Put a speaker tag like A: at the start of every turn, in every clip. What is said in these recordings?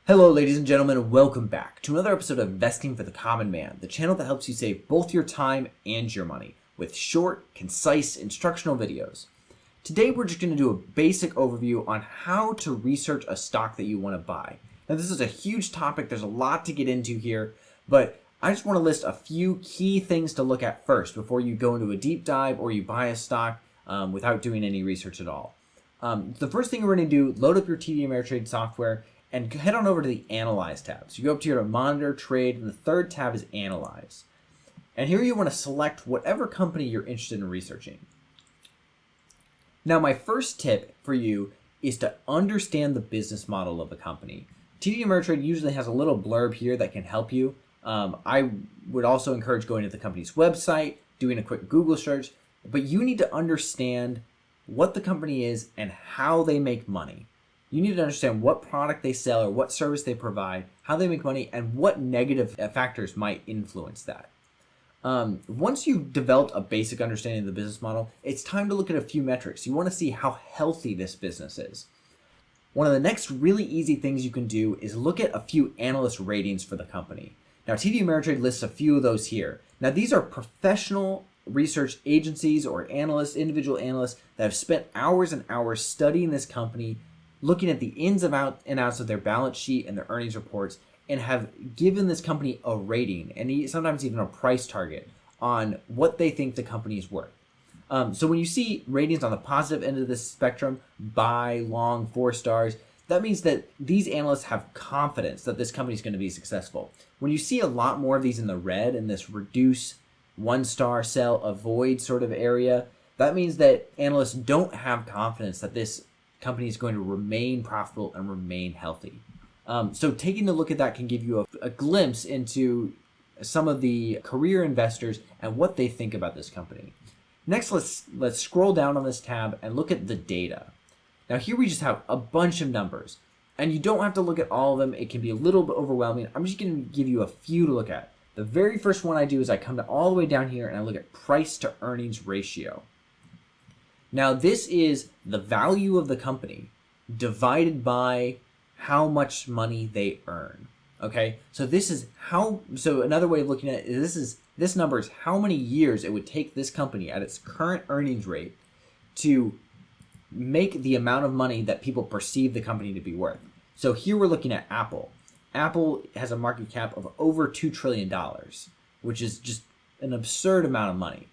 A: Hello, ladies and gentlemen, and welcome back to another episode of Investing for the Common Man, the channel that helps you save both your time and your money with short, concise, instructional videos. Today, we're just going to do a basic overview on how to research a stock that you want to buy. Now, this is a huge topic. There's a lot to get into here, but I just want to list a few key things to look at first before you go into a deep dive or you buy a stock without doing any research at all. The first thing we're going to do, load up your TD Ameritrade software and head on over to the Analyze tab. So you go up to your Monitor, Trade, and the third tab is Analyze. And here you want to select whatever company you're interested in researching. Now, my first tip for you is to understand the business model of a company. TD Ameritrade usually has a little blurb here that can help you. I would also encourage going to the company's website, doing a quick Google search, but you need to understand what the company is and how they make money. You need to understand what product they sell or what service they provide, how they make money, and what negative factors might influence that. Once you've developed a basic understanding of the business model, it's time to look at a few metrics. You want to see how healthy this business is. One of the next really easy things you can do is look at a few analyst ratings for the company. Now, TD Ameritrade lists a few of those here. Now, these are professional research agencies or analysts, individual analysts that have spent hours and hours studying this company, looking at the ins and outs of their balance sheet and their earnings reports, and have given this company a rating and sometimes even a price target on what they think the company is worth. So when you see ratings on the positive end of this spectrum, buy, long, 4 stars, that means that these analysts have confidence that this company is going to be successful. When you see a lot more of these in the red, in this reduce, 1-star, sell, avoid sort of area, that means that analysts don't have confidence that this company is going to remain profitable and remain healthy. So taking a look at that can give you a glimpse into some of the career investors and what they think about this company. Next, let's scroll down on this tab and look at the data. Now here we just have a bunch of numbers, and you don't have to look at all of them. It can be a little bit overwhelming. I'm just going to give you a few to look at. The very first one I do is I come all the way down here and I look at price to earnings ratio. Now, this is the value of the company divided by how much money they earn. Okay, so another way of looking at it, this number is how many years it would take this company at its current earnings rate to make the amount of money that people perceive the company to be worth. So here we're looking at Apple. Apple has a market cap of over $2 trillion, which is just an absurd amount of money.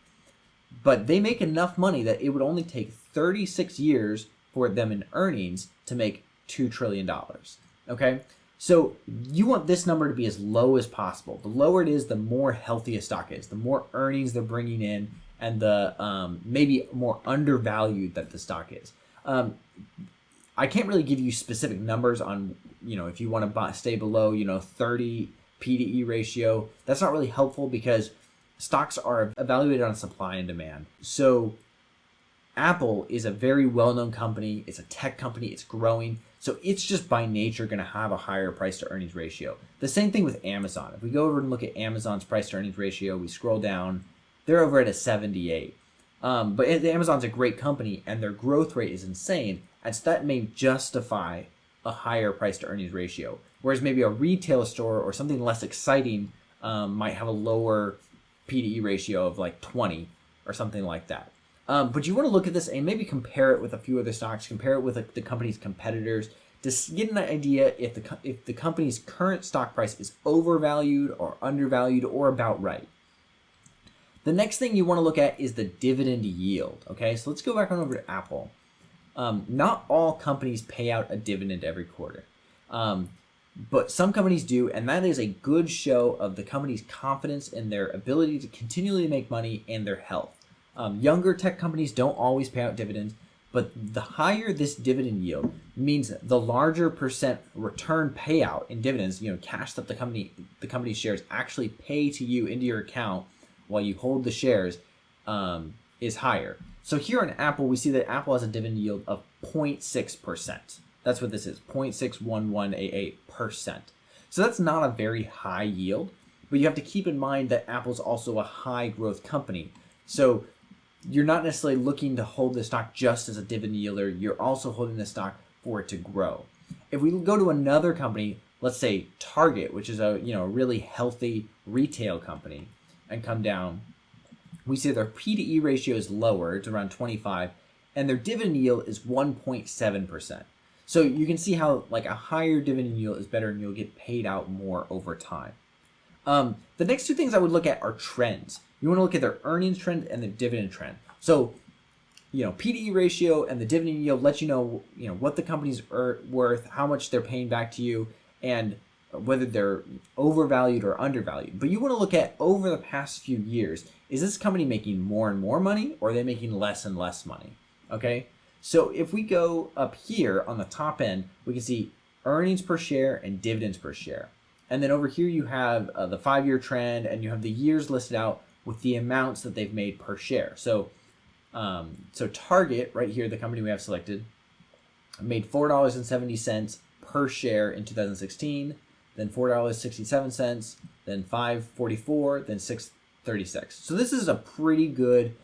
A: But they make enough money that it would only take 36 years for them in earnings to make $2 trillion. Okay? So you want this number to be as low as possible. The lower it is, the more healthy a stock is, the more earnings they're bringing in, and the maybe more undervalued that the stock is. I can't really give you specific numbers on, if you want to stay below, 30 P/E ratio. That's not really helpful because stocks are evaluated on supply and demand. So Apple is a very well-known company. It's a tech company. It's growing. So it's just by nature going to have a higher price to earnings ratio. The same thing with Amazon. If we go over and look at Amazon's price to earnings ratio, we scroll down, they're over at a 78. But Amazon's a great company and their growth rate is insane. And so that may justify a higher price to earnings ratio. Whereas maybe a retail store or something less exciting might have a lower P/E ratio of like 20 or something like that. But you want to look at this and maybe compare it with a few other stocks, compare it with the company's competitors to get an idea if the company's current stock price is overvalued or undervalued or about right. The next thing you want to look at is the dividend yield. Okay, so let's go back on over to Apple. Not all companies pay out a dividend every quarter. But some companies do, and that is a good show of the company's confidence in their ability to continually make money and their health. Younger tech companies don't always pay out dividends, but the higher this dividend yield means the larger percent return payout in dividends, cash that the company's shares actually pay to you into your account while you hold the shares, is higher. So here on Apple, we see that Apple has a dividend yield of 0.6%. That's what this is, 0.61188%. So that's not a very high yield, but you have to keep in mind that Apple's also a high growth company. So you're not necessarily looking to hold the stock just as a dividend yielder. You're also holding the stock for it to grow. If we go to another company let's say Target, which is a really healthy retail company, and come down, we see their P/E ratio is lower, it's around 25, and their dividend yield is 1.7%. So you can see how like a higher dividend yield is better, and you'll get paid out more over time. The next two things I would look at are trends. You want to look at their earnings trend and the dividend trend. So, P/E ratio and the dividend yield let you know, what the company's worth, how much they're paying back to you, and whether they're overvalued or undervalued. But you want to look at over the past few years, is this company making more and more money, or are they making less and less money? Okay. So if we go up here on the top end, we can see earnings per share and dividends per share. And then over here you have the 5-year trend, and you have the years listed out with the amounts that they've made per share. So Target, right here, the company we have selected, made $4.70 per share in 2016, then $4.67, then $5.44, then $6.36. So this is a pretty good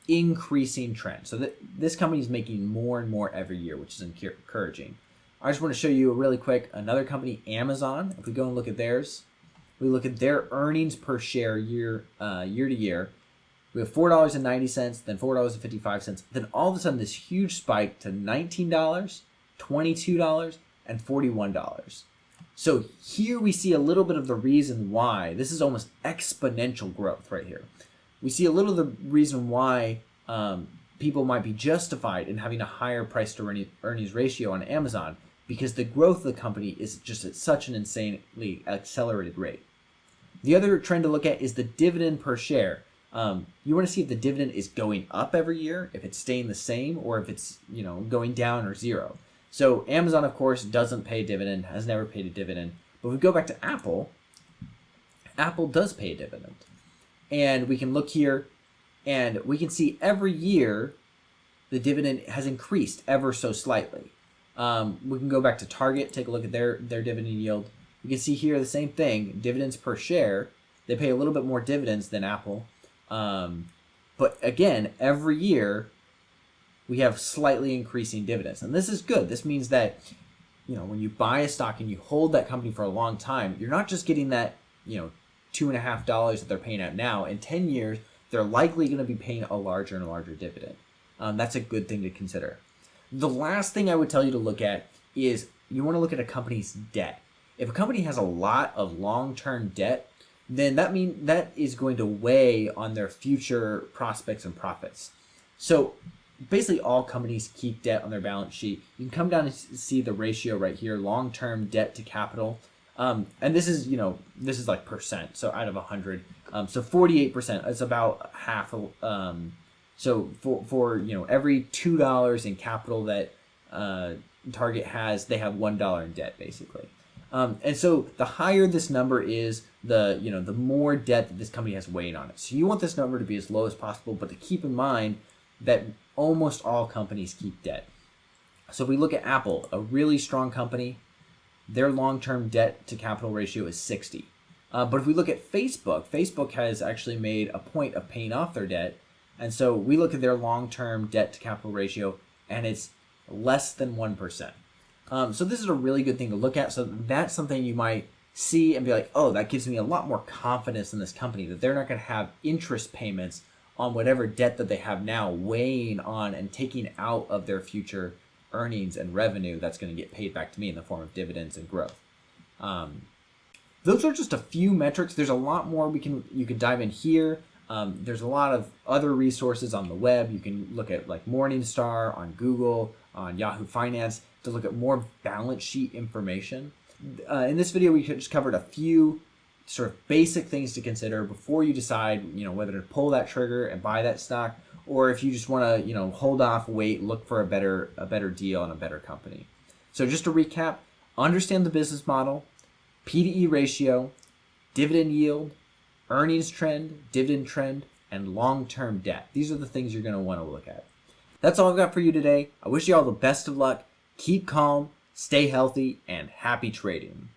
A: increasing trend. So this company is making more and more every year, which is encouraging. I just want to show you really quick another company, Amazon. If we go and look at theirs, we look at their earnings per share year to year. We have $4.90, then $4.55, then all of a sudden this huge spike to $19, $22, and $41. So here we see a little bit of the reason why this is almost exponential growth right here. We see a little of the reason why people might be justified in having a higher price to earnings ratio on Amazon, because the growth of the company is just at such an insanely accelerated rate. The other trend to look at is the dividend per share. You want to see if the dividend is going up every year, if it's staying the same, or if it's going down or zero. So Amazon, of course, doesn't pay a dividend, has never paid a dividend. But if we go back to Apple, Apple does pay a dividend. And we can look here, and we can see every year the dividend has increased ever so slightly. We can go back to Target, take a look at their dividend yield. You can see here the same thing, dividends per share. They pay a little bit more dividends than Apple. But again, every year we have slightly increasing dividends. And this is good. This means that, when you buy a stock and you hold that company for a long time, you're not just getting that, $2.50 that they're paying out now. In 10 years, they're likely going to be paying a larger and larger dividend. That's a good thing to consider. The last thing I would tell you to look at is you want to look at a company's debt. If a company has a lot of long-term debt, then that is going to weigh on their future prospects and profits. So basically all companies keep debt on their balance sheet. You can come down and see the ratio right here, long-term debt to capital. And this is like percent, so out of 100. So 48%, it's about half. So for every $2 in capital that Target has, they have $1 in debt basically. And so the higher this number is, the more debt that this company has weighing on it. So you want this number to be as low as possible, but to keep in mind that almost all companies keep debt. So if we look at Apple, a really strong company, their long-term debt to capital ratio is 60. But if we look at Facebook has actually made a point of paying off their debt. And so we look at their long-term debt to capital ratio, and it's less than 1%. So this is a really good thing to look at. So that's something you might see and be like, oh, that gives me a lot more confidence in this company, that they're not going to have interest payments on whatever debt that they have now weighing on and taking out of their future earnings and revenue that's going to get paid back to me in the form of dividends and growth. Those are just a few metrics. There's a lot more you can dive in here. There's a lot of other resources on the web. You can look at like Morningstar, on Google, on Yahoo Finance to look at more balance sheet information. In this video, we just covered a few sort of basic things to consider before you decide, whether to pull that trigger and buy that stock, or if you just want to, hold off, wait, look for a better deal on a better company. So just to recap, understand the business model, P/E ratio, dividend yield, earnings trend, dividend trend, and long-term debt. These are the things you're going to want to look at. That's all I've got for you today. I wish you all the best of luck. Keep calm, stay healthy, and happy trading.